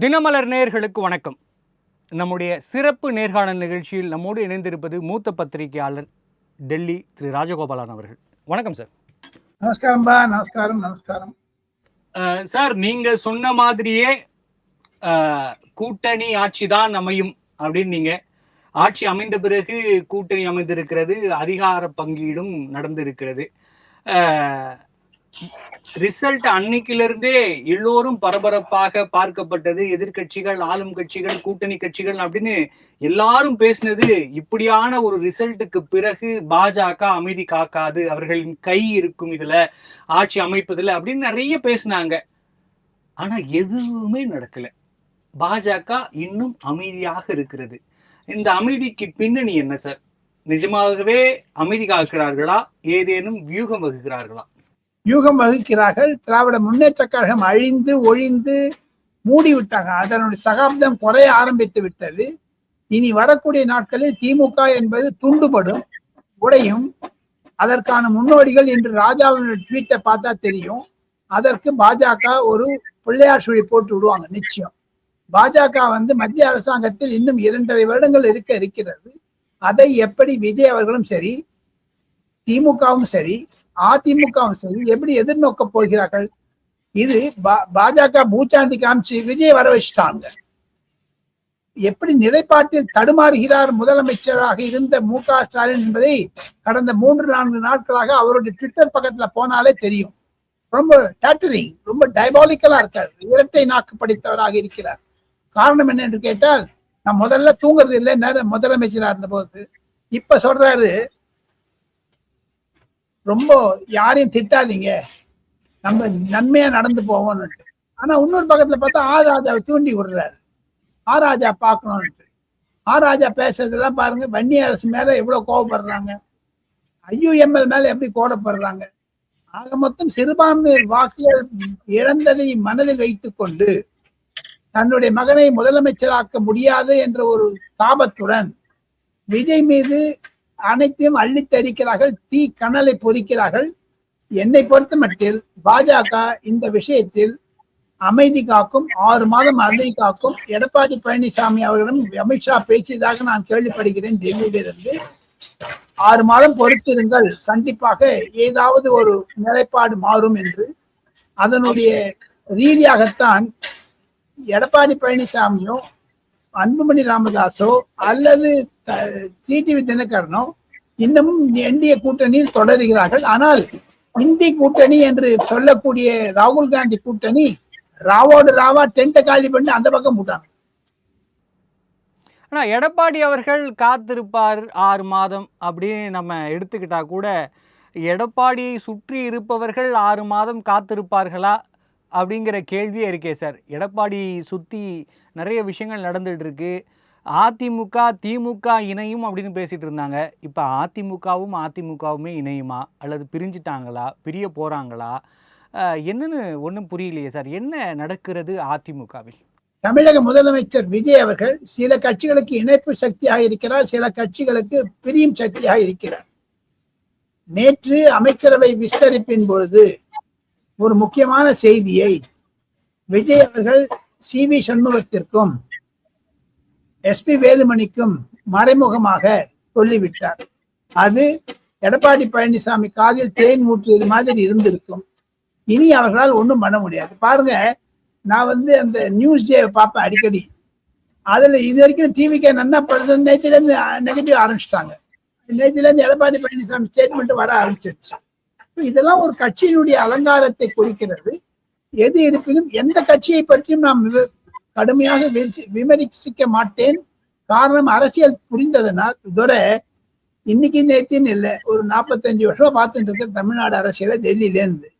தினமலர் நேயர்களுக்கு வணக்கம். நம்முடைய சிறப்பு நேர்காணல் நிகழ்ச்சியில் நம்மோடு இணைந்திருப்பது மூத்த பத்திரிகையாளர் டெல்லி திரு ராஜகோபாலன் அவர்கள். வணக்கம் சார். நமஸ்காரம்பா. நமஸ்காரம். நமஸ்காரம் சார், நீங்க சொன்ன மாதிரியே கூட்டணி ஆட்சி தான் அமையும் அப்படின்னு நீங்க ஆட்சி அமைந்த பிறகு கூட்டணி அமைந்திருக்கிறது, அதிகார பங்கீடும் நடந்திருக்கிறது. ரிசல்ட் அன்னைக்கிலிருந்தே எல்லோரும் பரபரப்பாக பார்க்கப்பட்டது. எதிர்கட்சிகள், ஆளும் கட்சிகள், கூட்டணி கட்சிகள் அப்படின்னு எல்லாரும் பேசினது, இப்படியான ஒரு ரிசல்ட்டுக்கு பிறகு பாஜக அமைதி காக்காது, அவர்களின் கை இருக்கும் இதுல ஆட்சி அமைப்பதில் அப்படின்னு நிறைய பேசினாங்க. ஆனா எதுவுமே நடக்கல. பாஜக இன்னும் அமைதியாக இருக்கிறது. இந்த அமைதிக்கு பின்னணி என்ன சார்? நிஜமாகவே அமைதி காக்கிறார்களா? ஏதேனும் வியூகம் வகுக்கிறார்களா? யூகம் வகிக்கிறார்கள். திராவிட முன்னேற்ற கழகம் அழிந்து ஒழிந்து மூடிவிட்டாங்க. அதனுடைய சகாப்தம் குறைய ஆரம்பித்து விட்டது. இனி வரக்கூடிய நாட்களில் திமுக என்பது துண்டுபடும், உடையும். அதற்கான முன்னோடிகள் என்று ராஜாவினுடைய ட்வீட்டை பார்த்தா தெரியும். அதற்கு பாஜக ஒரு பிள்ளையார் சுழி போட்டு விடுவாங்க நிச்சயம். பாஜக மத்திய அரசாங்கத்தில் இன்னும் 2.5 வருடங்கள் இருக்கிறது. அதை எப்படி விஜய் அவர்களும் சரி, திமுகவும் சரி, அதிமுகவும் சரி எப்படி எதிர்நோக்க போகிறார்கள்? இது பாஜக பூச்சாண்டி காமிச்சு விஜய் வர வச்சுட்டாங்க. எப்படி நிலைப்பாட்டில் தடுமாறுகிறார் முதலமைச்சராக இருந்த மு.க. ஸ்டாலின் என்பதை கடந்த 3-4 நாட்களாக அவருடைய ட்விட்டர் பக்கத்துல போனாலே தெரியும். ரொம்ப டேட்டரிங், ரொம்ப டயபாலிக்கலா இருக்காரு. இரட்டை நாக்கு படித்தவராக இருக்கிறார். காரணம் என்ன என்று கேட்டால், நான் முதல்ல தூங்குறது இல்லை நேரம் முதலமைச்சரா இருந்த போது. இப்ப சொல்றாரு, ரொம்ப யாரையும் திட்டாதீங்க, நம்ம நன்மையா நடந்து போவோம்னு. ஆனா இன்னொரு பக்கத்துல பார்த்தா ராஜாவை தூண்டி விடுறாரு. ராஜா பார்க்கணும்னு. ராஜா பேசுறதெல்லாம் பாருங்க. வன்னி அரசு மேல எவ்வளவு கோவப்படுறாங்க, IUML மேல எப்படி கோவப்படுறாங்க. ஆக மொத்தம் சிறுபான்மையர் வாக்குகள் இழந்ததை மனதில் வைத்துக் கொண்டு தன்னுடைய மகனை முதலமைச்சராக்க முடியாது என்ற ஒரு தாபத்துடன் விஜய் மீது அனைத்தையும் அள்ளித்தடிக்கிறார்கள், தீ கனலை பொறிக்கிறார்கள். என்னை பொறுத்த மட்டில் பாஜக இந்த விஷயத்தில் அமைதி காக்கும், 6 மாதம் அமைதி காக்கும். எடப்பாடி பழனிசாமி அவர்களிடம் அமித்ஷா பேசியதாக நான் கேள்விப்படுகிறேன் டெல்லியிலிருந்து. 6 மாதம் பொறுத்திருங்கள், கண்டிப்பாக ஏதாவது ஒரு நிலைப்பாடு மாறும் என்று. அதனுடைய ரீதியாகத்தான் எடப்பாடி பழனிசாமியோ, அன்புமணி ராமதாஸோ அல்லது டிடிவி தினகரனோ இன்னமும் என்டிஏ கூட்டணியில் தொடர்கிறார்கள். ஆனால் இந்தி கூட்டணி என்று சொல்லக்கூடிய ராகுல் காந்தி கூட்டணி ராவோடு ராவா டென்ட்டை காலி பண்ணி அந்த பக்கம் போட்டாங்க. ஆனா எடப்பாடி அவர்கள் காத்திருப்பார் 6 மாதம் அப்படின்னு நம்ம எடுத்துக்கிட்டா கூட, எடப்பாடியை சுற்றி இருப்பவர்கள் 6 மாதம் காத்திருப்பார்களா அப்படிங்கிற கேள்வியே இருக்கே சார். எடப்பாடி சுற்றி நிறைய விஷயங்கள் நடந்துட்டு இருக்கு. அதிமுக திமுக இணையும் அப்படின்னு பேசிட்டு இருந்தாங்க. இப்போ அதிமுகவுமே இணையுமா, அல்லது பிரிஞ்சிட்டாங்களா, பிரிய போறாங்களா, என்னன்னு ஒன்றும் புரியலையே சார். என்ன நடக்கிறது அதிமுகவில்? தமிழக முதலமைச்சர் விஜய் அவர்கள் சில கட்சிகளுக்கு இணைப்பு சக்தியாக இருக்கிறார், சில கட்சிகளுக்கு பிரியும் சக்தியாக இருக்கிறார். நேற்று அமைச்சரவை விஸ்தரிப்பின் பொழுது ஒரு முக்கியமான செய்தியை விஜய் அவர்கள் CV சண்முகத்திற்கும் SP வேலுமணிக்கும் மறைமுகமாக சொல்லிவிட்டார். அது எடப்பாடி பழனிசாமி காதில் தேன் ஊற்றியது மாதிரி இருந்திருக்கும். இனி அவர்களால் ஒன்றும் பண்ண முடியாது. பாருங்க, நான் அந்த நியூஸ் டே பார்ப்பேன் அடிக்கடி. அதுல இது வரைக்கும் டிவிக்கு நன்னா நேற்றுல இருந்து நெகட்டிவ் ஆரம்பிச்சிட்டாங்க. நேற்றுல இருந்து எடப்பாடி பழனிசாமி ஸ்டேட்மெண்ட் வர ஆரம்பிச்சிருச்சு. இதெல்லாம் ஒரு கட்சியினுடைய அலங்காரத்தை குறிக்கிறது. எது இருப்பினும் எந்த கட்சியை பற்றியும் நாம் கடுமையாக விமர்சிக்க மாட்டேன். காரணம், அரசியல் புரிந்ததுனால். இதோட இன்னைக்கு நேத்தின்னு இல்லை, ஒரு 45 வருஷம் பார்த்துட்டு இருக்க தமிழ்நாடு அரசியல டெல்லியில இருந்து.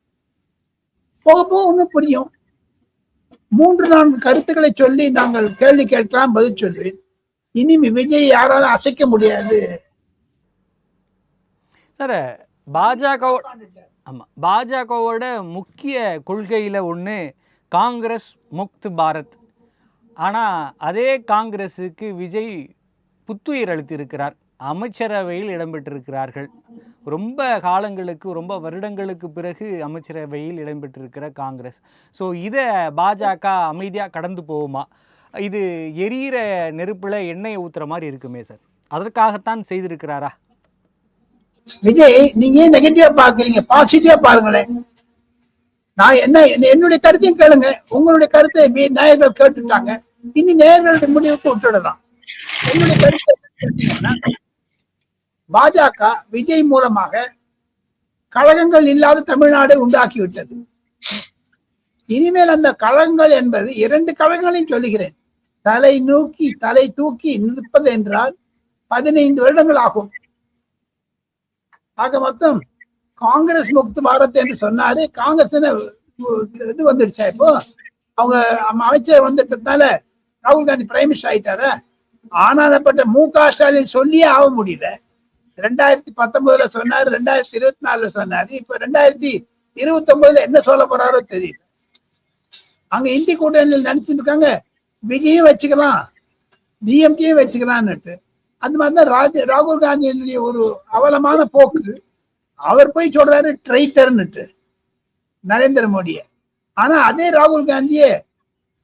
போக போக ஒன்றும் புரியும். 3-4 கருத்துக்களை சொல்லி நாங்கள் கேள்வி கேட்கலாம், பதில் சொல்வேன். இனி விஜய் யாராலும் அசைக்க முடியாது சார். பாஜகவோட முக்கிய கொள்கையில ஒன்று காங்கிரஸ் முக்த் பாரத். ஆனால் அதே காங்கிரஸுக்கு விஜய் புத்துயிர் அளித்திருக்கிறார். அமைச்சரவையில் இடம்பெற்றிருக்கிறார்கள். ரொம்ப காலங்களுக்கு, ரொம்ப வருடங்களுக்கு பிறகு அமைச்சரவையில் இடம்பெற்றிருக்கிற காங்கிரஸ். ஸோ இதை பாஜக அமைதியாக கடந்து போகுமா? இது எரியிற நெருப்புல எண்ணெயை ஊத்துற மாதிரி இருக்குமே சார். அதற்காகத்தான் செய்திருக்கிறாரா? விஜய், நீங்க ஏன் நெகட்டிவா பாக்குறீங்க? பாசிட்டிவா பாருங்களேன். நான் என்னுடைய கருத்தையும் கேளுங்க. உங்களுடைய கருத்தை நேயர்கள் கேட்டுட்டாங்க. இனி நேயர்களுடைய முடிவுக்கு விட்டுடலாம். என்னுடைய கருத்தை பாஜக விஜய் மூலமாக கழகங்கள் இல்லாத தமிழ்நாடை உண்டாக்கிவிட்டது. இனிமேல் அந்த கழகங்கள் என்பது 2 கழகங்களையும் சொல்லுகிறேன். தலை தூக்கி நிற்பது என்றால் 15 வருடங்கள் ஆகும். ஆக மொத்தம் காங்கிரஸ் முக்து பாரத் என்று சொன்னாரு. காங்கிரஸ் இது வந்துடுச்சா? இப்போ அவங்க அமைச்சர் வந்துட்டதுனால ராகுல் காந்தி பிரைம் மினிஸ்டர் ஆயிட்டார. ஆனாலப்பட்ட மு.க. ஸ்டாலின் சொல்லியே ஆக முடியல. 2019 சொன்னாரு, 2024 சொன்னாரு. இப்ப 2029 என்ன சொல்ல போறாரோ தெரியல. அங்க இந்தி கூட்டணியில் நினைச்சிட்டு இருக்காங்க விஜயும் வச்சுக்கலாம், டிஎம்கேயும் வச்சுக்கலாம்னுட்டு. அந்த மாதிரிதான் ராகுல் காந்தியினுடைய ஒரு அவலமான போக்கு. அவர் போய் சொல்றாரு ட்ரைட்டர்னுட்டு நரேந்திர மோடிய. ஆனா அதே ராகுல் காந்தியே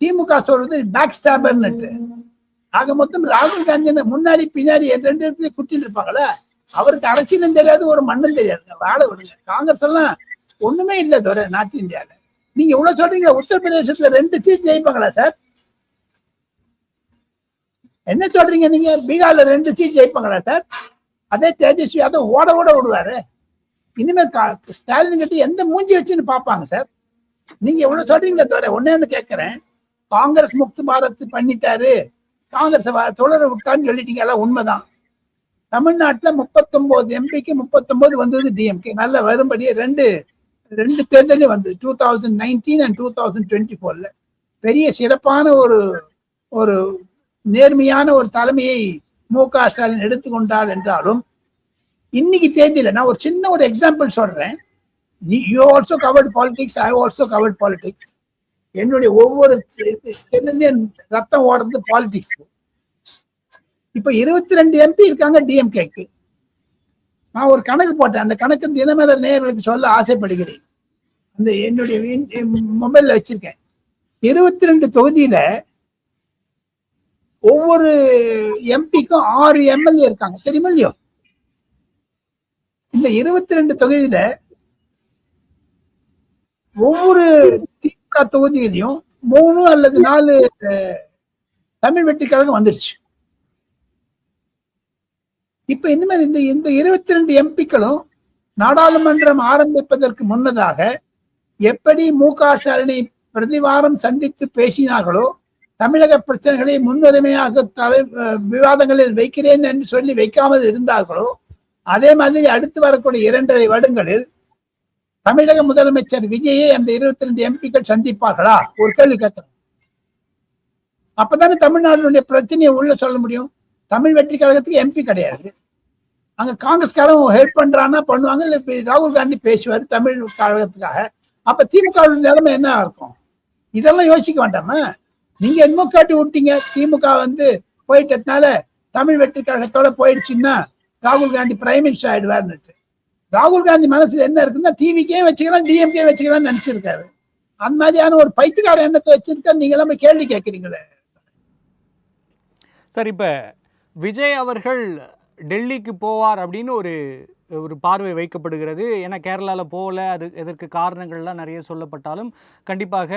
திமுக சொல்றது பேக் ஸ்டாபர்னுட்டு. ஆக மொத்தம் ராகுல் காந்தி முன்னாடி பின்னாடி 2 இடத்துல குட்டிட்டு இருப்பாங்களா? அவருக்கு அரசியலும் தெரியாது, ஒரு மண்ணும் தெரியாது. வாழை விடுங்க. காங்கிரஸ் எல்லாம் ஒண்ணுமே இல்லை தவிர நார்த் இந்தியால. நீங்க இவ்வளவு சொல்றீங்க, உத்தரப்பிரதேசத்துல 2 சீட் ஜெயிப்பாங்களா சார்? என்ன சொல்றீங்க நீங்க? பீகார்ல 2 சீட் ஜெயிப்பாங்களா சார்? அதே தேஜஸ்வி யாதவ் ஓட விடுவாரு. இனிமேல் ஸ்டாலின் கிட்ட எந்த மூஞ்சி வச்சுன்னு பாப்பாங்க சார்? நீங்க எவ்வளவு சொல்றீங்களே தவிர ஒன்னு கேட்கிறேன். காங்கிரஸ் முக்து பாரத் பண்ணிட்டாரு, காங்கிரஸ் தொடர விட்டான்னு சொல்லிட்டீங்க. எல்லாம் உண்மைதான். தமிழ்நாட்டுல 39 எம்பிக்கு 39 வந்தது டிஎம்கே. நல்ல வரும்படியே ரெண்டு தேர்தலையும் வந்து 2019 and 2024 பெரிய சிறப்பான ஒரு நேர்மையான ஒரு தலைமையை மு.க. ஸ்டாலின் எடுத்துக்கொண்டார் என்றாலும் இன்னைக்கு தேதியில நான் ஒரு சின்ன ஒரு எக்ஸாம்பிள் சொல்றேன். You also covered politics, I also covered politics. என்னுடைய ஒவ்வொரு ரத்தம் ஓடுறது பாலிடிக்ஸ். இப்ப 22 எம்பி இருக்காங்க டிஎம்கேக்கு. நான் ஒரு கணக்கு போட்டேன். அந்த கணக்கு தினமலர் நேயர்களுக்கு சொல்ல ஆசைப்படுகிறேன். அந்த என்னுடைய மொபைல்ல வச்சிருக்கேன். 22 தொகுதியில ஒவ்வொரு எம்பிக்கும் 6 எம்எல்ஏ இருக்காங்க. தெரியுமா இல்லையோ? இந்த 22 தொகுதியில ஒவ்வொரு திமுக தொகுதியிலையும் 3 அல்லது 4 தமிழ் வெற்றி கழகம் வந்துருச்சு. இப்ப இனிமேல் இந்த 22 எம்பிக்களும் நாடாளுமன்றம் ஆரம்பிப்பதற்கு முன்னதாக எப்படி மு.க. ஸ்டாலினை பிரதிவாரம் சந்தித்து பேசினார்களோ, தமிழக பிரச்சனைகளை முன்னுரிமையாக விவாதங்களில் வைக்கிறேன் என்று சொல்லி வைக்காமல் இருந்தார்களோ, அதே மாதிரி அடுத்து வரக்கூடிய 2.5 வருடங்களில் தமிழக முதலமைச்சர் விஜயை அந்த 22 எம்பிக்கள் சந்திப்பார்களா? ஒரு கேள்வி கேட்கிறேன். அப்பதானே தமிழ்நாடுடைய பிரச்சனையை உள்ள சொல்ல முடியும். தமிழ் வெற்றி கழகத்துக்கு எம்பி கிடையாது. அங்க காங்கிரஸ்காரன் ஹெல்ப் பண்றான்னா பண்ணுவாங்க, இல்ல ராகுல் காந்தி பேசுவார் தமிழ் கழகத்துக்காக. அப்ப திமுக நிலைமை என்ன இருக்கும்? இதெல்லாம் யோசிக்க வேண்டாமா? நீங்க என்னமோ கேட்டு விட்டீங்க. திமுக போயிட்டதுனால தமிழ் வெற்றி கழகத்தோட போயிடுச்சுன்னா ராகுல் காந்தி பிரைம் மினிஸ்டர் ஆயிடுவார்னுட்டு. ராகுல் காந்தி மனசுல என்ன இருக்குன்னா டிவிக்கே வச்சுக்கலாம், டிஎம்கே வச்சுக்கலாம்னு நினைச்சிருக்காரு. அந்த மாதிரியான ஒரு பைத்தியக்கார எண்ணத்தை வச்சிருக்கா. நீங்க எல்லாமே கேள்வி கேட்கறீங்களே சார். இப்ப விஜய் அவர்கள் டெல்லிக்கு போவார் அப்படின்னு ஒரு பார்வை வைக்கப்படுகிறது. ஏன்னா கேரளாவில் போகல, அது எதற்கு காரணங்கள்லாம் நிறைய சொல்லப்பட்டாலும் கண்டிப்பாக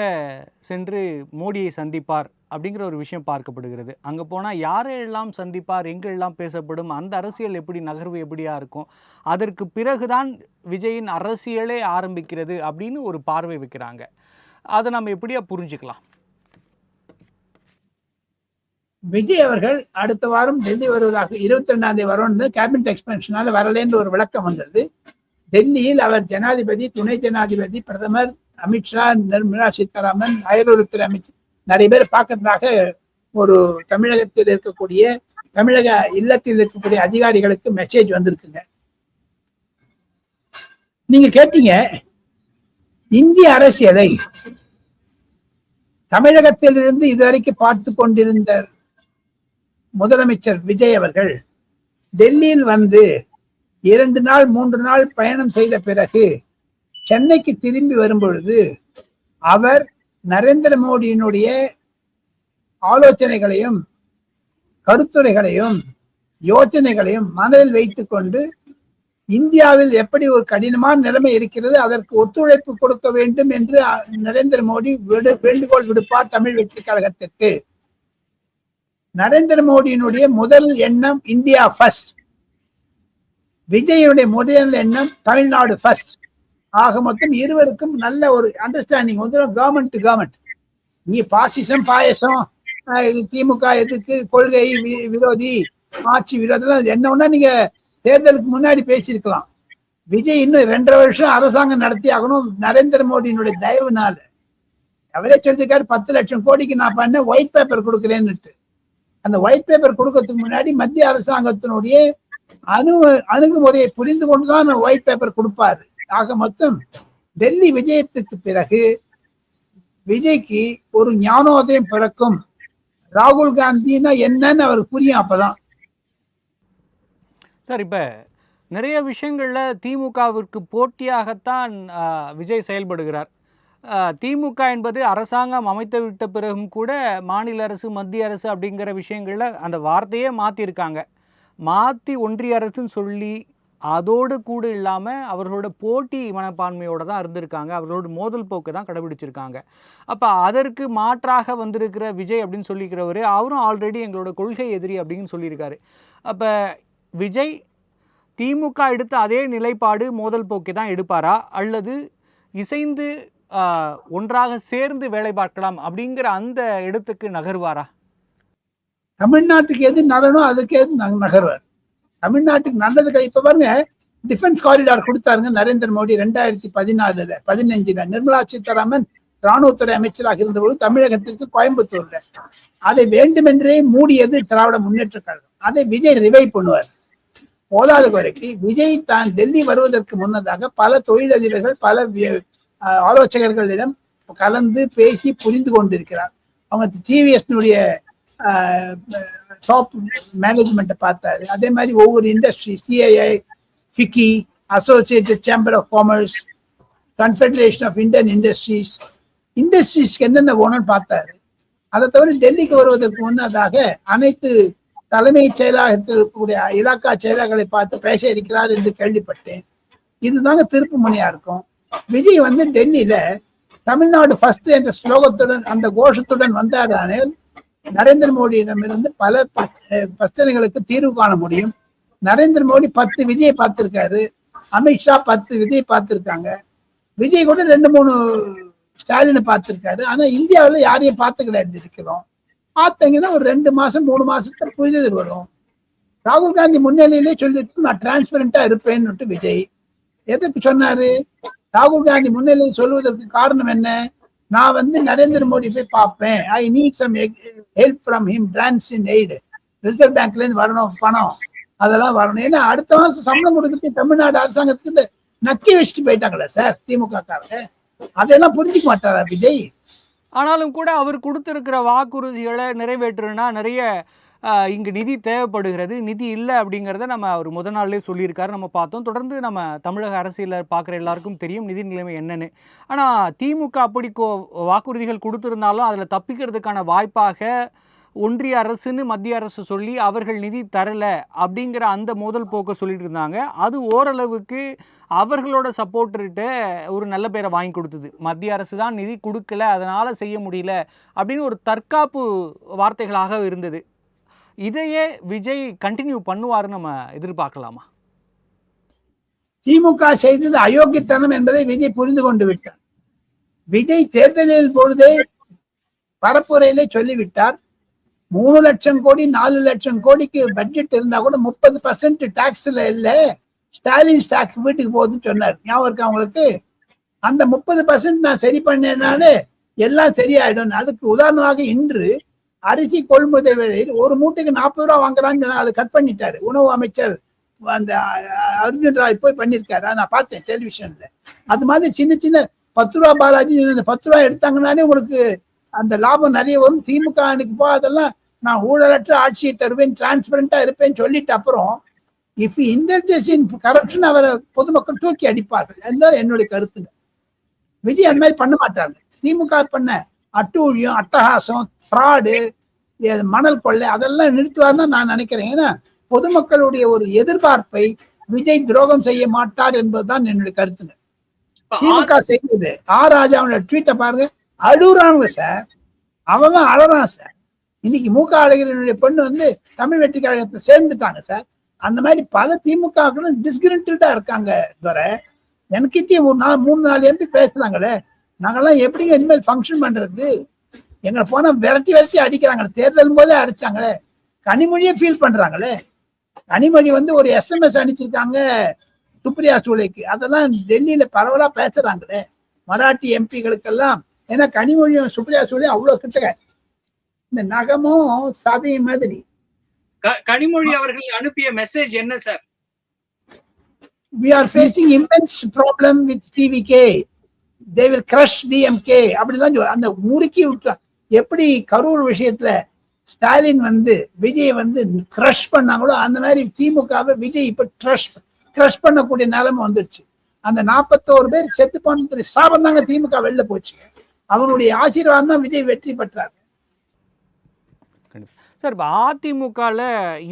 சென்று மோடியை சந்திப்பார் அப்படிங்கிற ஒரு விஷயம் பார்க்கப்படுகிறது. அங்கே போனால் யாரையெல்லாம் சந்திப்பார், எங்கெல்லாம் பேசப்படும், அந்த அரசியல் எப்படி நகர்வு எப்படியா இருக்கும், அதற்கு பிறகுதான் விஜயின் அரசியலே ஆரம்பிக்கிறது அப்படின்னு ஒரு பார்வை வைக்கிறாங்க. அதை நம்ம எப்படியா புரிஞ்சுக்கலாம்? விஜய் அவர்கள் அடுத்த வாரம் டெல்லி வருவதாக 22ஆம் தேதி வரணும் கேபினட் எக்ஸ்பென்ஷனால வரலன்னு ஒரு விளக்கம் வந்தது. டெல்லியில் அவர் ஜனாதிபதி, துணை ஜனாதிபதி, பிரதமர், அமித்ஷா, நிர்மலா சீதாராமன், அயலுறவுத்துறை அமைச்சர் நிறைய பேர் பார்க்கறதாக ஒரு தமிழகத்தில் இருக்கக்கூடிய தமிழக இல்லத்தில் இருக்கக்கூடிய அதிகாரிகளுக்கு மெசேஜ் வந்திருக்குங்க. நீங்க கேட்டீங்க இந்திய அரசியலை தமிழகத்திலிருந்து இதுவரைக்கும் பார்த்து கொண்டிருந்த முதலமைச்சர் விஜய் அவர்கள் டெல்லியில் வந்து 2 நாள் 3 நாள் பயணம் செய்த பிறகு சென்னைக்கு திரும்பி வரும் பொழுது அவர் நரேந்திர மோடியினுடைய ஆலோசனைகளையும் கருத்துரைகளையும் யோசனைகளையும் மனதில் வைத்துக் கொண்டு இந்தியாவில் எப்படி ஒரு கடினமான நிலைமை இருக்கிறது, அதற்கு ஒத்துழைப்பு கொடுக்க வேண்டும் என்று நரேந்திர மோடி வேண்டுகோள் விடுப்பார் தமிழ் வெற்றி கழகத்திற்கு. நரேந்திர மோடியினுடைய முதல் எண்ணம் இந்தியா ஃபர்ஸ்ட், விஜயுடைய முதல் எண்ணம் தமிழ்நாடு ஃபர்ஸ்ட். ஆக மொத்தம் இருவருக்கும் நல்ல ஒரு அண்டர்ஸ்டாண்டிங் வந்து கவர்மெண்ட் டு கவர்மெண்ட். நீ பாசிசம் பாயசம் திமுக எதுக்கு, கொள்கை விரோதி, ஆட்சி விரோதம் என்ன ஒண்ணா நீங்க தேர்தலுக்கு முன்னாடி பேசியிருக்கலாம். விஜய் இன்னும் 2.5 வருஷம் அரசாங்கம் நடத்தி ஆகணும் நரேந்திர மோடியினுடைய தயவுனால. அவரே சொல்லியிருக்காரு 10 லட்சம் கோடிக்கு நான் பண்ண ஒயிட் பேப்பர் கொடுக்குறேன்னுட்டு. அந்த ஒயிட் பேப்பர் கொடுக்கறதுக்கு முன்னாடி மத்திய அரசாங்கத்தினுடைய அணுகுமுறையை புரிந்து கொண்டுதான் ஒயிட் பேப்பர் கொடுப்பாரு. ஆக மொத்தம் டெல்லி விஜயத்துக்கு பிறகு விஜய்க்கு ஒரு ஞானோதயம் பிறக்கும். ராகுல் காந்தினா என்னன்னு அவருக்கு புரியும். அப்பதான் சார், இப்போ நிறைய விஷயங்களில் திமுகவிற்கு போட்டியாகத்தான் விஜய் செயல்படுகிறார். திமுக என்பது அரசாங்கம் அமைத்து விட்ட பிறகும் கூட மாநில அரசு மத்திய அரசு அப்படிங்கிற விஷயங்களில் அந்த வார்த்தையே மாற்றிருக்காங்க. மாற்றி ஒன்றிய அரசுன்னு சொல்லி அதோடு கூட இல்லாமல் அவர்களோட போட்டி மனப்பான்மையோடு தான் இருந்திருக்காங்க. அவர்களோட மோதல் போக்கு தான் கடைபிடிச்சிருக்காங்க. அப்போ அதற்கு மாற்றாக வந்திருக்கிற விஜய் அப்படின்னு சொல்லிக்கிறவர் அவரும் ஆல்ரெடி எங்களோட கொள்கை எதிரி அப்படின்னு சொல்லியிருக்காரு. அப்போ விஜய் திமுக எடுத்த அதே நிலைப்பாடு மோதல் போக்கை தான் எடுப்பாரா, அல்லது இசைந்து ஒன்றாக சேர்ந்து வேலை பார்க்கலாம் அப்படிங்கிற அந்த இடத்துக்கு நகர்வாரா? தமிழ்நாட்டுக்கு எது நடனும் அதுக்கு எது நகர்வார். தமிழ்நாட்டுக்கு நல்லது இப்ப பாருங்க, டிஃபென்ஸ் காரிடார் கொடுத்தாருங்க நரேந்திர மோடி 2014 15 நிர்மலா சீதாராமன் ராணுவத்துறை அமைச்சராக இருந்தபோது தமிழகத்திற்கு கோயம்புத்தூர்ல அதை வேண்டுமென்றே மூடியது திராவிட முன்னேற்ற கழகம். அதை விஜய் ரிவைவ் பண்ணுவார். போதாத குறைக்கு விஜய் தான் டெல்லி வருவதற்கு முன்னதாக பல தொழிலதிபர்கள் பல ஆலோசகர்களிடம் கலந்து பேசி புரிந்து கொண்டிருக்கிறார். அவங்க டிவிஎஸ்னுடைய டாப் மேனேஜ்மெண்ட்டை பார்த்தாரு. அதே மாதிரி ஒவ்வொரு industry, CII, FICCI, associated chamber of commerce, confederation of Indian இண்டஸ்ட்ரீஸ்க்கு என்னென்ன வேணும்னு பார்த்தாரு. அதை தவிர டெல்லிக்கு வருவதற்கு முன்னதாக அனைத்து தலைமை செயலாளர்கள் இருக்கக்கூடிய இலாக்கா செயலாளர்களை பார்த்து பேச இருக்கிறார் என்று கேள்விப்பட்டேன். இதுதாங்க திருப்பு முனையா இருக்கும். விஜய் வந்து டெல்லியில தமிழ்நாடு ஃபர்ஸ்ட் என்ற ஸ்லோகத்துடன் அந்த கோஷத்துடன் வந்தாரானே நரேந்திர மோடியிடமிருந்து பல பிரச்சனைகளுக்கு தீர்வு காண முடியும். நரேந்திர மோடி 10 விஜய் பார்த்திருக்காரு, அமித்ஷா 10 விஜய் பார்த்திருக்காங்க. விஜய் கூட 2-3 ஸ்டாலினை பார்த்திருக்காரு. ஆனா இந்தியாவில யாரையும் பார்த்து கிடையாது இருக்கிறோம். பார்த்தீங்கன்னா ஒரு 2 மாசம் 3 மாசத்துல புரிதல் வரும். ராகுல் காந்தி முன்னிலையிலே சொல்லிட்டு நான் டிரான்ஸ்பரண்டா இருப்பேன்னு விஜய் எதுக்கு சொன்னாரு? ராகுல் காந்தி முன்னிலையில் சொல்வதற்கு காரணம் என்ன? நான் வந்து நரேந்திர மோடி போய் பார்ப்பேன், I need some help from him, trans in aid, Reserve பேங்க்ல இருந்து வரணும் பணம், அதெல்லாம் வரணும். ஏன்னா அடுத்த மாசம் சம்பளம் கொடுத்துட்டு தமிழ்நாடு அரசாங்கத்துக்கு நக்கி வச்சுட்டு போயிட்டாங்களே சார் திமுக காரங்க. அதெல்லாம் புரிஞ்சுக்க மாட்டாரா விஜய்? ஆனாலும் கூட அவர் கொடுத்திருக்கிற வாக்குறுதிகளை நிறைவேற்றணும்னா நிறைய இங்கு நிதி தேவைப்படுகிறது, நிதி இல்லை அப்படிங்கிறத நம்ம அவர் முதல் நாள்லேயே சொல்லியிருக்காரு, நம்ம பார்த்தோம். தொடர்ந்து நம்ம தமிழக அரசியலில் பார்க்குற எல்லாருக்கும் தெரியும் நிதி நிலைமை என்னன்னு. ஆனால் திமுக அப்படி வாக்குறுதிகள் கொடுத்துருந்தாலும் அதில் தப்பிக்கிறதுக்கான வாய்ப்பாக ஒன்றிய அரசுன்னு மத்திய அரசு சொல்லி அவர்கள் நிதி தரலை அப்படிங்கிற அந்த மோதல் போக்க சொல்லிட்டு இருந்தாங்க. அது ஓரளவுக்கு அவர்களோட சப்போர்ட்டர்கிட்ட ஒரு நல்ல பேரை வாங்கி கொடுத்தது. மத்திய அரசு தான் நிதி கொடுக்கல, அதனால செய்ய முடியல அப்படின்னு ஒரு தற்காப்பு வார்த்தைகளாக இருந்தது. இதையே விஜய் கண்டினியூ பண்ணுவாருன்னு நம்ம எதிர்பார்க்கலாமா? திமுக செய்தது அயோக்கியத்தனம் என்பதை விஜய் புரிந்து கொண்டு விட்டார். விஜய் தேர்தலில் பொழுதே பரப்புரையிலே சொல்லிவிட்டார், 3 லட்சம் கோடி 4 லட்சம் கோடிக்கு பட்ஜெட் இருந்தா கூட 30% டாக்ஸ்ல இல்ல, ஸ்டாலின் ஸ்டாக் வீட்டுக்கு போகுதுன்னு சொன்னார். ஞாபகம் இருக்கா உங்களுக்கு? அந்த 30% நான் சரி பண்ணேனாலே எல்லாம் சரியாயிடும். அதுக்கு உதாரணமாக இன்று அரிசி கொள்முதல் விலையில் ஒரு மூட்டைக்கு 40 ரூபா வாங்குறான்னு அதை கட் பண்ணிட்டாரு உணவு அமைச்சர் அந்த அர்ஜுன் ராய் போய் பண்ணியிருக்காரு. நான் பார்த்தேன் டெலிவிஷன்ல. அது மாதிரி சின்ன சின்ன 10 ரூபா பாலாஜி 10 ரூபா எடுத்தாங்கன்னாலே உங்களுக்கு அந்த லாபம் நிறைய வரும். திமுக அன்னைக்கு அதெல்லாம் நான் ஊழலற்ற ஆட்சியை தருவேன், டிரான்ஸ்பரண்டா இருப்பேன்னு சொல்லிட்டு அப்புறம் இஃப் இன்டர்ஜஸ் இன் கரப்ஷன் அவரை பொதுமக்கள் தூக்கி அடிப்பார்கள். அதுதான் என்னுடைய கருத்துங்க. விஜய் அந்த மாதிரி பண்ண மாட்டாங்க. திமுக பண்ண அட்டூழியம், அட்டகாசம், ஃப்ராடு, மணல் கொள்ளை அதெல்லாம் நிறுத்துவார் தான் நான் நினைக்கிறேன். ஏன்னா பொதுமக்களுடைய ஒரு எதிர்பார்ப்பை விஜய் துரோகம் செய்ய மாட்டார் என்பதுதான் என்னுடைய கருத்துங்க. திமுக செய்யுது. ராஜாவோட ட்வீட்டை பாருங்க, அழுறாங்க சார், அவன் அழறான் சார். இன்னைக்கு மூக்க அழகிரினுடைய பொண்ணு வந்து தமிழ் வெற்றி கழகத்தை சேர்ந்துட்டாங்க சார். அந்த மாதிரி பல திமுக டிஸ்கிரிண்டா இருக்காங்க. எனக்கிட்டே ஒரு 3-4 எம்பி பேசுறாங்களே, நாங்கெல்லாம் எப்படிங்க இனிமேல் ஃபங்க்ஷன் பண்றது? எங்களை போனா விரட்டி அடிக்கிறாங்களே, தேர்தல் போதே அடிச்சாங்களே. கனிமொழியே ஃபீல் பண்றாங்களே. கனிமொழி வந்து ஒரு SMS அனுப்பிச்சிருக்காங்க சுப்ரியா சூலைக்கு, அதெல்லாம் டெல்லியில பரவலா பேசுறாங்களே மராட்டி எம்பிகளுக்கெல்லாம். ஏன்னா கனிமொழியும் சுப்ரியா சூலை அவ்வளவு கிட்ட, இந்த நகமும் சதையும் மாதிரி. கனிமொழி அவர்கள் அனுப்பிய மெசேஜ் என்ன sir? We are facing immense problem with TVK. They will crush DMK. அப்படிதான் அந்த முறுக்கி விட்டுறாங்க. எப்படி கரூர் விஷயத்துல ஸ்டாலின் வந்து விஜய் வந்து கிரஷ் பண்ணாங்களோ அந்த மாதிரி திமுகவை விஜய் இப்ப கிரஷ் பண்ணக்கூடிய நிலைமை வந்துடுச்சு. அந்த 41 பேர் செத்து போன சாபம் தாங்க திமுக வெளில போச்சு. அவனுடைய ஆசீர்வாதம் தான் விஜய் வெற்றி பெற்றார். சார், அதிமுகல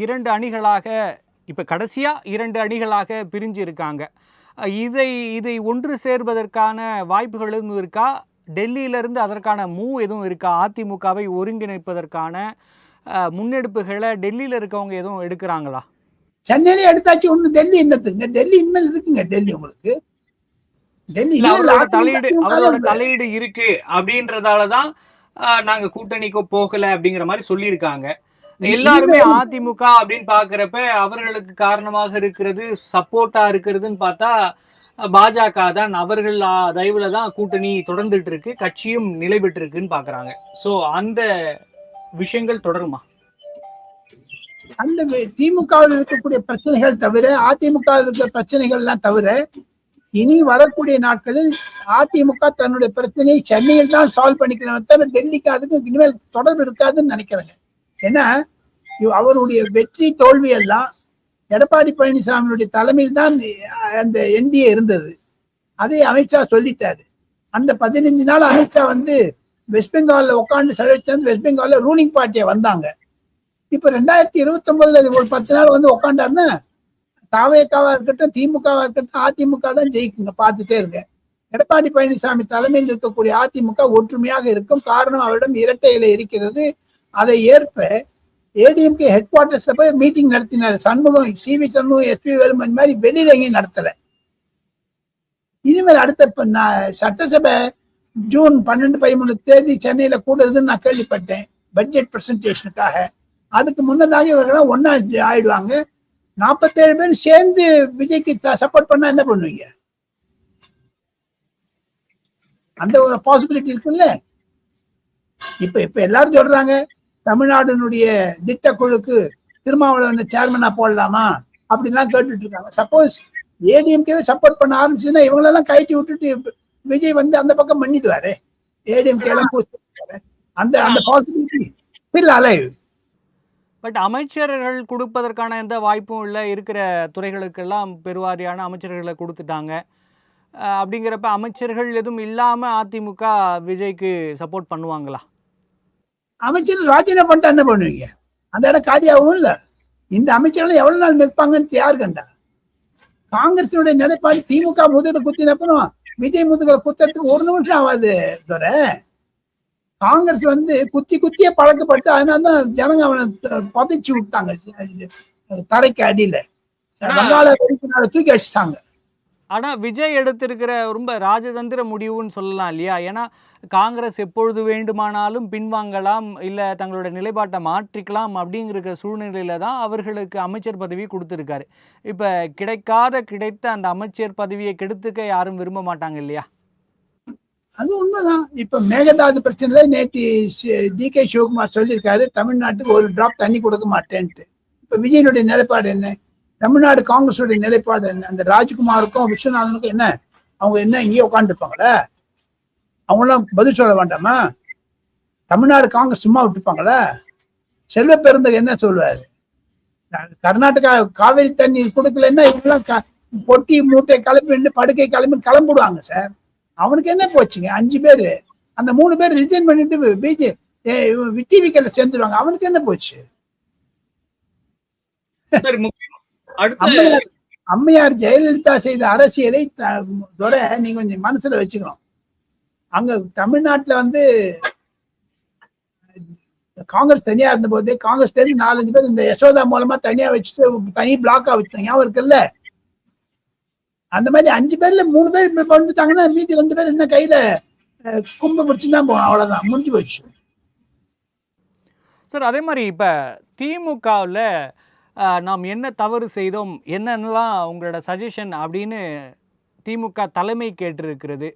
2 அணிகளாக இப்ப கடைசியா 2 அணிகளாக பிரிஞ்சு இருக்காங்க. இதை ஒன்று சேர்வதற்கான வாய்ப்புகள் எதுவும் இருக்கா? டெல்லியில இருந்து அதற்கான மூவ் எதுவும் இருக்கா? அதிமுகவை ஒருங்கிணைப்பதற்கான முன்னெடுப்புகளை டெல்லியில இருக்கவங்க எதுவும் எடுக்கிறாங்களா? சென்னையில எடுத்தாச்சு. ஒண்ணு டெல்லி என்னத்துங்க? டெல்லி இனிமேல் இருக்குங்க. டெல்லி உங்களுக்கு டெல்லி அவரோட தலையீடு இருக்கு அப்படின்றதாலதான் நாங்க கூட்டணிக்கோ போகல அப்படிங்கிற மாதிரி சொல்லியிருக்காங்க. எல்லாருமே அதிமுக அப்படின்னு பாக்குறப்ப அவர்களுக்கு காரணமாக இருக்கிறது, சப்போர்ட்டா இருக்கிறதுன்னு பார்த்தா பாஜக தான். அவர்கள் தயவுல தான் கூட்டணி தொடர்ந்துட்டு இருக்கு, கட்சியும் நிலை பெற்று இருக்குன்னு பாக்குறாங்க. சோ அந்த விஷயங்கள் தொடருமா? அந்த திமுகவில் இருக்கக்கூடிய பிரச்சனைகள் தவிர, அதிமுக இருக்கிற பிரச்சனைகள் எல்லாம் தவிர, இனி வரக்கூடிய நாட்களில் அதிமுக தன்னுடைய பிரச்சனையை சென்னையில் தான் சால்வ் பண்ணிக்கணும் தவிர டெல்லிக்கு அதுக்கு இனிமேல் தொடர்பு இருக்காதுன்னு நினைக்கிறேங்க. ஏன்னா அவருடைய வெற்றி தோல்வி எல்லாம் எடப்பாடி பழனிசாமியுடைய தலைமையில் தான் அந்த என்டிஏ இருந்தது. அதை அமித்ஷா சொல்லிட்டாரு. அந்த 15 நாள் அமித்ஷா வந்து வெஸ்ட் பெங்கால்ல உட்காந்து செலவிச்சு வெஸ்ட் பெங்கால்ல ரூலிங் பார்ட்டியா வந்தாங்க. இப்ப 2029 ஒரு 10 நாள் வந்து உட்காண்டாருன்னா தாவேக்காவா இருக்கட்டும், திமுகவா இருக்கட்டும், அதிமுக தான் ஜெயிக்குங்க. பார்த்துட்டே இருங்க. எடப்பாடி பழனிசாமி தலைமையில் இருக்கக்கூடிய அதிமுக ஒற்றுமையாக இருக்கும். காரணம் அவரிடம் இரட்டை இலை இருக்கிறது. அதை ஏற்ப ஏடிஎம்கே ஹெட் குவார்டர்ஸ்ல போய் மீட்டிங் நடத்தினார். சண்முகம், CV சண்முகம், SP வேலுமணி மாதிரி வெளியில எங்கேயும் நடத்தல. இனிமேல் அடுத்த சட்டசபை ஜூன் 12-13 தேதி சென்னையில கூடுறதுன்னு நான் கேள்விப்பட்டேன், பட்ஜெட் பிரசன்டேஷனுக்காக. அதுக்கு முன்னதாக இவர்கள்லாம் ஒன்னா ஆயிடுவாங்க. 47 பேர் சேர்ந்து விஜய்க்கு சப்போர்ட் பண்ணா என்ன பண்ணுவீங்க? அந்த ஒரு பாசிபிலிட்டி இருக்குல்ல. இப்ப எல்லாரும் சொல்றாங்க தமிழ்நாடுனுடைய திட்ட குழுக்கு திருமாவளவன் சேர்மனா போடலாமா அப்படின்லாம் கேட்டுட்டு இருக்காங்க. சப்போஸ் ஏடிஎம்கேவே சப்போர்ட் பண்ண ஆரம்பிச்சுன்னா இவங்களெல்லாம் கழட்டி விட்டுட்டு விஜய் வந்து அந்த பக்கம் பண்ணிடுவாரு. ஏடிஎம்கே எல்லாம் அந்த அந்த பாசிபிலிட்டி இல்ல அலைவ். பட் அமைச்சர்கள் கொடுப்பதற்கான எந்த வாய்ப்பும் இல்லை. இருக்கிற துறைகளுக்கெல்லாம் பெருவாரியான அமைச்சர்களை கொடுத்துட்டாங்க. அப்படிங்கிறப்ப அமைச்சர்கள் எதுவும் இல்லாம அதிமுக விஜய்க்கு சப்போர்ட் பண்ணுவாங்களா? அமைச்சர் ராஜினாமா பண்ணிட்டா என்ன பண்ணுவீங்க? அந்த இடம் காலியாகவும் இல்ல. இந்த அமைச்சர்கள் எவ்வளவு நாள் நிற்பாங்கன்னு யார் கண்டா? காங்கிரசினுடைய நிலைப்பாடு திமுக முதுகு குத்தினப்பனும் விஜய் முதுகுல குத்துறதுக்கு 1 நிமிஷம் ஆகாது. காங்கிரஸ் வந்து குத்தியே பழக்கப்பட்டு அதனாலதான் ஜனங்க அவனை பதைச்சு விட்டாங்க தரைக்கு அடியில. வங்காள தூக்கி அடிச்சிட்டாங்க. ஆனா விஜய் எடுத்திருக்கிற ரொம்ப ராஜதந்திர முடிவுன்னு சொல்லலாம் இல்லையா? ஏன்னா காங்கிரஸ் எப்பொழுது வேண்டுமானாலும் பின்வாங்கலாம், இல்ல தங்களோட நிலைப்பாட்டை மாற்றிக்கலாம் அப்படிங்கிற சூழ்நிலையில தான் அவர்களுக்கு அமைச்சர் பதவி கொடுத்திருக்காரு. இப்ப கிடைத்த அந்த அமைச்சர் பதவியை கெடுத்துக்க யாரும் விரும்ப மாட்டாங்க இல்லையா? அது உண்மைதான். இப்ப மேகதாது பிரச்சனைல நேற்று DK சிவகுமார் சொல்லியிருக்காரு, தமிழ்நாட்டுக்கு ஒரு டிராப் தண்ணி கொடுக்க மாட்டேன்ட்டு. இப்ப விஜயனுடைய நிலைப்பாடு என்ன? தமிழ்நாடு காங்கிரஸுடைய நிலைப்பாடு என்ன? அந்த ராஜ்குமாருக்கும் விஸ்வநாதனுக்கும் என்ன? அவங்க என்ன இங்கேயே உட்காந்துருப்பாங்களா? அவங்களாம் பதில் சொல்ல வேண்டாமா? தமிழ்நாடு காங்கிரஸ் சும்மா விட்டுப்பாங்களா? செல்வ பெருந்தகை என்ன சொல்லுவாரு? கர்நாடகா காவிரி தண்ணி கொடுக்கலன்னா இவங்கெல்லாம் பொட்டி மூட்டை கிளம்பி படுக்கை கிளம்பிடுவாங்க சார். அவனுக்கு என்ன போச்சுங்க? 5 பேரு, அந்த 3 பேர் ரிசைன் பண்ணிட்டு டிவிக்கல சேர்ந்துருவாங்க. அவனுக்கு என்ன போச்சு? அம்மையார் ஜெயலலிதா செய்த அரசியலை நீங்க கொஞ்சம் மனசுல வச்சுக்கணும். அங்க தமிழ்நாட்டுல காங்கிரஸ் தனியா இருந்த போது காங்கிரஸ்ல இருந்து 4-5 பேர் இந்த யசோதா மூலமா தனியா வச்சுட்டு தனி பிளாக்கா வச்சுட்டாங்க. ஞாபகம் இருக்குல்ல? அந்த மாதிரி 5 பேர்ல 3 பேர் இப்ப வந்துட்டாங்கன்னா மீதி 2 பேர் என்ன கையில கும்ப பிடிச்சுதான் போகணும். அவ்வளவுதான், முடிஞ்சு போச்சு சார். அதே மாதிரி இப்ப திமுகவில் நாம் என்ன தவறு செய்தோம், என்னென்னலாம் உங்களோட சஜஷன் அப்படின்னு திமுக தலைமை கேட்டிருக்கிறது.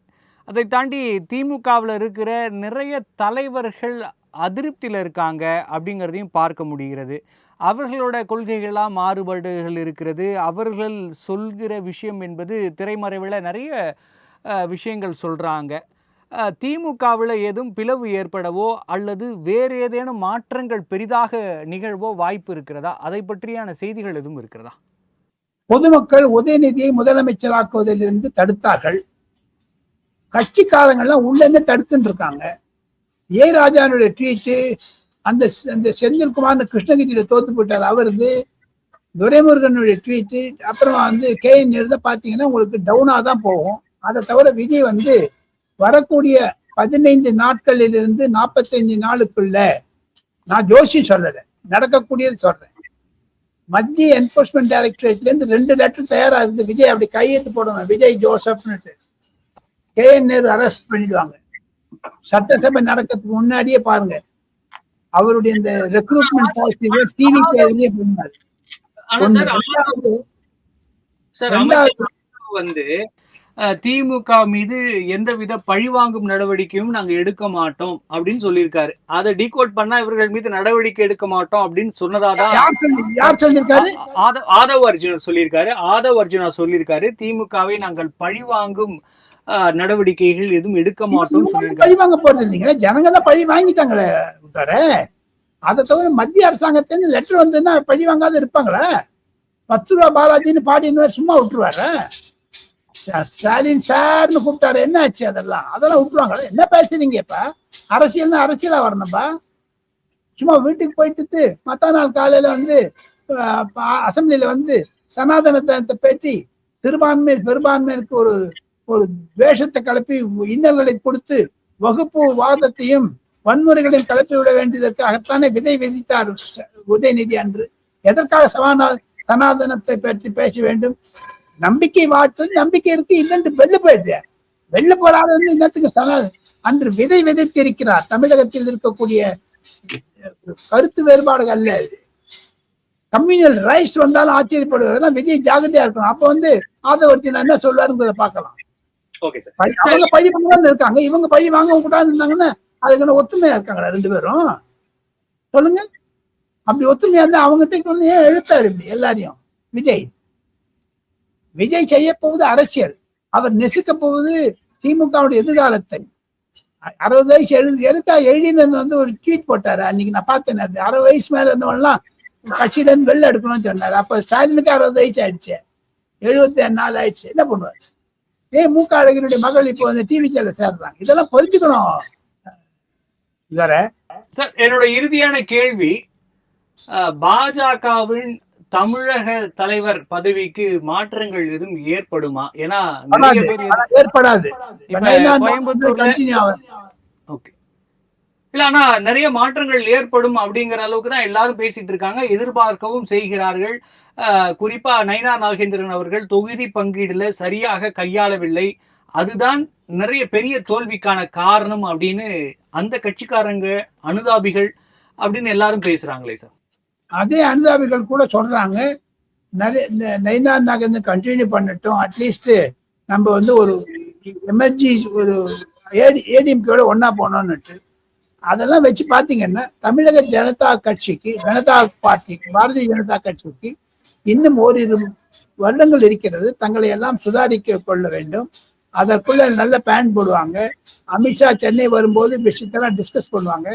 அதை தாண்டி திமுகவில் இருக்கிற நிறைய தலைவர்கள் அதிருப்தியில் இருக்காங்க அப்படிங்கிறதையும் பார்க்க முடிகிறது. அவர்களோட கொள்கைகளாக மாறுபாடுகள் இருக்கிறது. அவர்கள் சொல்கிற விஷயம் என்பது திரைமறைவில் நிறைய விஷயங்கள் சொல்கிறாங்க. திமுகவில் ஏதும் பிளவு ஏற்படவோ அல்லது வேறு ஏதேனும் மாற்றங்கள் பெரிதாக நிகழ்வோ வாய்ப்பு இருக்கிறதா? அதை பற்றியான செய்திகள் எதுவும் இருக்கிறதா? பொதுமக்கள் உதயநிதியை முதலமைச்சராக்குவதிலிருந்து தடுத்தார்கள். கட்சிக்காரங்கள்லாம் உள்ள தடுத்துட்டு இருக்காங்க. ஏ ராஜானுடைய ட்வீட்டு, அந்த செந்தில்குமார் கிருஷ்ணகிரியில தோத்து போட்டார் அவருது, துரைமுருகனுடைய ட்வீட்டு, அப்புறம் KN பாத்தீங்கன்னா உங்களுக்கு டவுனா தான் போகும். அதை தவிர விஜய் வரக்கூடிய 15 நாட்களிலிருந்து 45 நாளுக்குள்ள, நான் ஜோஷி சொல்லல, நடக்கக்கூடியது சொல்றேன், மத்திய என்போர்ஸ்மெண்ட் டைரக்டரேட்ல இருந்து 2 லெட்டர் தயாரா இருந்து விஜய் அப்படி கையெழுத்து போடணும். விஜய் ஜோசப்னு KN அரெஸ்ட் பண்ணிடுவாங்க. சட்டசபை நடக்கிறதுக்கு முன்னாடியே பாருங்க, அவருடைய இந்த ரெக்ரூட்மெண்ட் பாலிசி டிவி பண்ணாரு. திமுக மீது எந்தவித பழிவாங்கும் நடவடிக்கையும் நாங்க எடுக்க மாட்டோம் அப்படின்னு சொல்லியிருக்காரு. அதை டீகோட் பண்ணா இவர்கள் மீது நடவடிக்கை எடுக்க மாட்டோம் அப்படின்னு சொன்னதாதான் யார் சொல்லியிருக்காரு? ஆதவ் அர்ஜுனா சொல்லியிருக்காரு. ஆதவ் அர்ஜுனா சொல்லியிருக்காரு, திமுகவை நாங்கள் பழிவாங்கும் நடவடிக்கைகள் எதுவும் எடுக்க மாட்டோம். பழி வாங்க போறது இல்லைங்க, ஜனங்க தான் பழி வாங்கிட்டாங்களே. அதை தவிர மத்திய அரசாங்கத்திலிருந்து லெட்டர் வந்ததுன்னா பழி வாங்காத இருப்பாங்களா? 10 ரூபா பாலாஜின்னு பாடினவர் சும்மா விட்டுருவாரு. ஸ்டாலின் சார்னு கூப்பிட்டாரு, என்ன ஆச்சு? அதெல்லாம் விட்டுருவாங்களா? என்ன பேசுறீங்க? இப்ப அரசியல்னா அரசியலா வரணும்பா. சும்மா வீட்டுக்கு போயிட்டு மத்த நாள் காலையில அசம்பிளியில சனாதனத்தை பற்றி பெரும்பான்மைக்கு ஒரு வேஷத்தை கலப்பி இன்னல்களை கொடுத்து வகுப்பு வாதத்தையும் வன்முறைகளையும் கலப்பி விட வேண்டியதற்காகத்தானே விதை விதித்தார் உதயநிதி அன்று. எதற்காக சனாதனத்தை பற்றி பேச வேண்டும்? நம்பிக்கை வார்த்தை நம்பிக்கை இருக்கு, இல்லைன்னு வெளில போயிடுது. வெளில போறாரு இன்னத்துக்கு அன்று விதை விதைத்திருக்கிறார். தமிழகத்தில் இருக்கக்கூடிய கருத்து வேறுபாடுகள் அல்ல, கம்யூனல் ரைட்ஸ் வந்தாலும் ஆச்சரியப்படுவதெல்லாம் விஜய் ஜாகிரதையா இருக்கணும். அப்ப ஆதவர்த்தினா என்ன சொல்றாருங்கிறத பார்க்கலாம். அவங்க பழி வாங்க இருக்காங்க, இவங்க பழி வாங்க கூடாது இருந்தாங்கன்னா அதுக்கு ஒத்துமையா இருக்காங்களா 2 பேரும்? சொல்லுங்க. அப்படி ஒத்துமையா இருந்தா அவங்ககிட்ட ஏன் எழுத்தாரு இப்படி எல்லாரையும்? விஜய் செய்ய போவது அரசியல். அவர் நெசுக்க போவது திமுகவுடைய எதிர்காலத்தை. 60 வயசு எழுதினது ஒரு ட்வீட் போட்டாரு அன்னைக்கு, நான் பார்த்தேன். 60 வயசு மேல இருந்தவன்லாம் கட்சியில இருந்து வெளில எடுக்கணும்னு சொன்னாரு. அப்ப ஸ்டாலினுக்கு 60 வயசு ஆயிடுச்சு, 74 ஆயிடுச்சு. என்ன பண்ணுவாரு? மு.க. அழகிரியுடைய மகள் இப்போ டிவி சேனல்ல சேர்றாங்க. இதெல்லாம் புரிஞ்சுக்கணும். சார், என்னோட இறுதியான கேள்வி, பாஜகவின் தமிழக தலைவர் பதவிக்கு மாற்றங்கள் எதுவும் ஏற்படுமா? ஏன்னா ஏற்படாது. இல்ல, ஆனா நிறைய மாற்றங்கள் ஏற்படும் அப்படிங்கிற அளவுக்கு தான் எல்லாரும் பேசிட்டு இருக்காங்க, எதிர்பார்க்கவும் செய்கிறார்கள். குறிப்பா நயினா நாகேந்திரன் அவர்கள் தொகுதி பங்கீடுல சரியாக கையாளவில்லை, அதுதான் நிறைய பெரிய தோல்விக்கான காரணம் அப்படின்னு அந்த கட்சிக்காரங்க, அனுதாபிகள் அப்படின்னு எல்லாரும் பேசுறாங்களே சார். அதே அனுதாபிகள் கூட சொல்றாங்க, நயினா நாகேந்திரன் கண்டினியூ பண்ணட்டும், அட்லீஸ்ட் நம்ம ஒரு எமர்ஜி ஒரு ஏடிஎம்கேட ஒன்னா போனோம்னுட்டு. அதெல்லாம் வச்சு பாத்தீங்கன்னா தமிழக ஜனதா பார்ட்டிக்கு, பாரதிய ஜனதா கட்சிக்கு இன்னும் ஓரிரு வருடங்கள் இருக்கிறது. தங்களை எல்லாம் சுதாரிக்க கொள்ள வேண்டும். அதற்குள்ள நல்ல பேன் போடுவாங்க. அமித்ஷா சென்னை வரும்போது விஷயத்தெல்லாம் டிஸ்கஸ் பண்ணுவாங்க.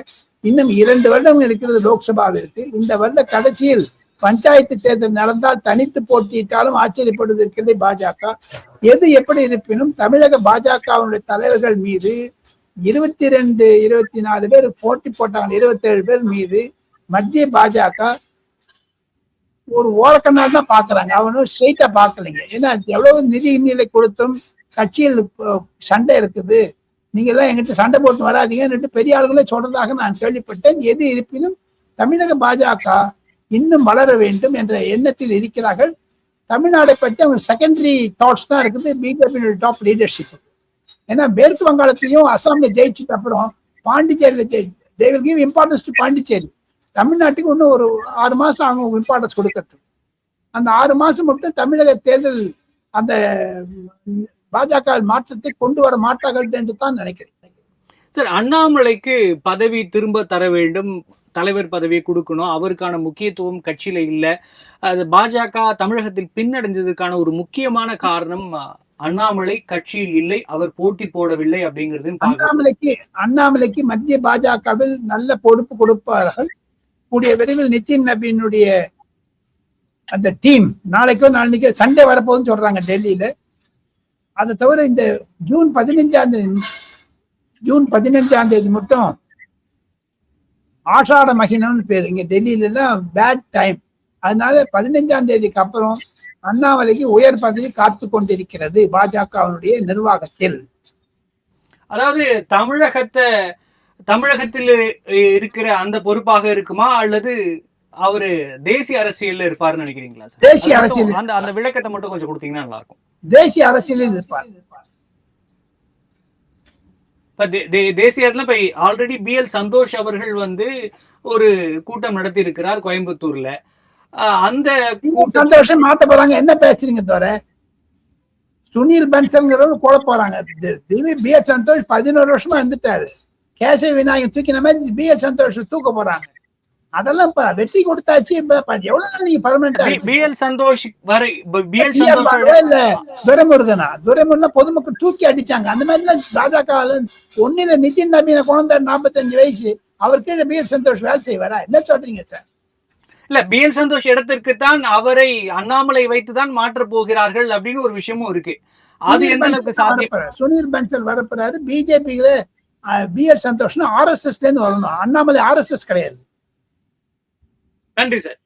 இன்னும் 2 வருடம் இருக்கிறது லோக்சபாவிற்கு. இந்த வருட கடைசியில் பஞ்சாயத்து தேர்தல் நடந்தால் தனித்து போட்டியிட்டாலும் ஆச்சரியப்படுவதற்கில்லை பாஜக. எது எப்படி இருப்பினும் தமிழக பாஜகவினுடைய தலைவர்கள் மீது 22, 24 பேர் போட்டி போட்டாங்க, 27 பேர் மீது மத்திய பாஜக ஒரு ஓரக்கண்ணால் தான் பாக்குறாங்க. அவனும் ஸ்ட்ரெயிட்டா பாக்கலைங்க. ஏன்னா எவ்வளவு நிதி கொடுத்தும் கட்சியில் சண்டை இருக்குது, நீங்க எல்லாம் எங்கிட்ட சண்டை போட்டு வராதீங்கன்னு பெரிய ஆளுகளே சொல்றதாக நான் கேள்விப்பட்டேன். எது இருப்பினும் தமிழக பாஜக இன்னும் வளர வேண்டும் என்ற எண்ணத்தில் இருக்கிறார்கள். தமிழ்நாடை பற்றி அவங்க செகண்டரி தாட்ஸ் தான் இருக்குது பிஜேபி டாப் லீடர்ஷிப். ஏன்னா மேற்கு வங்காளத்தையும் அசாம்ல ஜெயிச்சுட்டு அப்புறம் பாண்டிச்சேரியில they will give importance to Pondicherry. தமிழ்நாட்டுக்கு இன்னும் ஒரு 6 மாசம் அவங்க இம்பார்ட்டன்ஸ் கொடுக்கறது. அந்த 6 மாசம் மட்டும் தமிழக தேர்தல் அந்த பாஜக மாற்றத்தை கொண்டு வர மாட்டார்கள் என்று தான் நினைக்கிறேன். சார், அண்ணாமலைக்கு பதவி திரும்ப தர வேண்டும், தலைவர் பதவியை கொடுக்கணும், அவருக்கான முக்கியத்துவம் கட்சியில இல்ல. அது பாஜக தமிழகத்தில் பின்னடைஞ்சதுக்கான ஒரு முக்கியமான காரணம் அண்ணாமலை கட்சியில் இல்லை, அவர் போட்டி போடவில்லை அப்படிங்கிறது. அண்ணாமலைக்கு மத்திய பாஜகவில் நல்ல பொறுப்பு கொடுப்பார்கள். கூடிய விரைவில் நிதின் நபீனுடைய அந்த டீம் நாளைக்கோ நாளைக்கோ சண்டே வரப்போகுதுன்னு சொல்றாங்க டெல்லியில. அதை தவிர இந்த ஜூன் 15ஆம் தேதி மட்டும் ஆஷாட மகினம்னு பேரு இங்க டெல்லியில எல்லாம் பேட் டைம். அதனால 15ஆம் தேதிக்கு அப்புறம் அண்ணாமலைக்கு உயர் பதவி காத்து கொண்டிருக்கிறது பாஜகவினுடைய நிர்வாகத்தில். அதாவது தமிழகத்தில் இருக்கிற அந்த பொறுப்பாக இருக்குமா, அல்லது அவரு தேசிய அரசியல்ல இருப்பாருன்னு நினைக்கிறீங்களா? தேசிய அரசியல் அந்த விளக்கத்தை மட்டும் கொஞ்சம் கொடுத்தீங்கன்னா நல்லா இருக்கும். தேசிய அரசியலில் இருப்பார். தேசியத்துல இப்ப ஆல்ரெடி BL சந்தோஷ் அவர்கள் ஒரு கூட்டம் நடத்தி இருக்கிறார் கோயம்புத்தூர்ல. அந்த சந்தோஷம் மாத்த போறாங்க. என்ன பேசுறீங்க தவிர சுனில் பன்சல்ங்கிறவங்க போட போறாங்க. BL சந்தோஷ் 11 வருஷமா இருந்துட்டாரு. கேசவ விநாயகன் தூக்கின மாதிரி BL சந்தோஷ் தூக்க போறாங்க. அதெல்லாம் வெற்றி கொடுத்தாச்சு. எவ்வளவு நாள் நீங்க பர்மனண்டா BL சந்தோஷ் வரை இல்ல துரைமுருகன் பொதுமக்கள் தூக்கி அடிச்சாங்க. அந்த மாதிரி எல்லாம் பாஜக ஒன்னில நிதின் நபீனை கொண்டு 45 வயசு அவருக்கு BL சந்தோஷ் வேலை செய்வாரா? என்ன சொல்றீங்க சார்? இல்ல, BL சந்தோஷ் இடத்திற்கு தான் அவரை அண்ணாமலை வைத்துதான் மாற்ற போகிறார்கள் அப்படின்னு ஒரு விஷயமும் இருக்கு. அது எந்த அளவுக்கு சாத்தியம்? சுனில் பன்சல் வரப்போறாரு. பிஜேபியில BL சந்தோஷ்னா RSS இருந்து வரணும். அண்ணாமலை RSS கிடையாது. நன்றி சார்.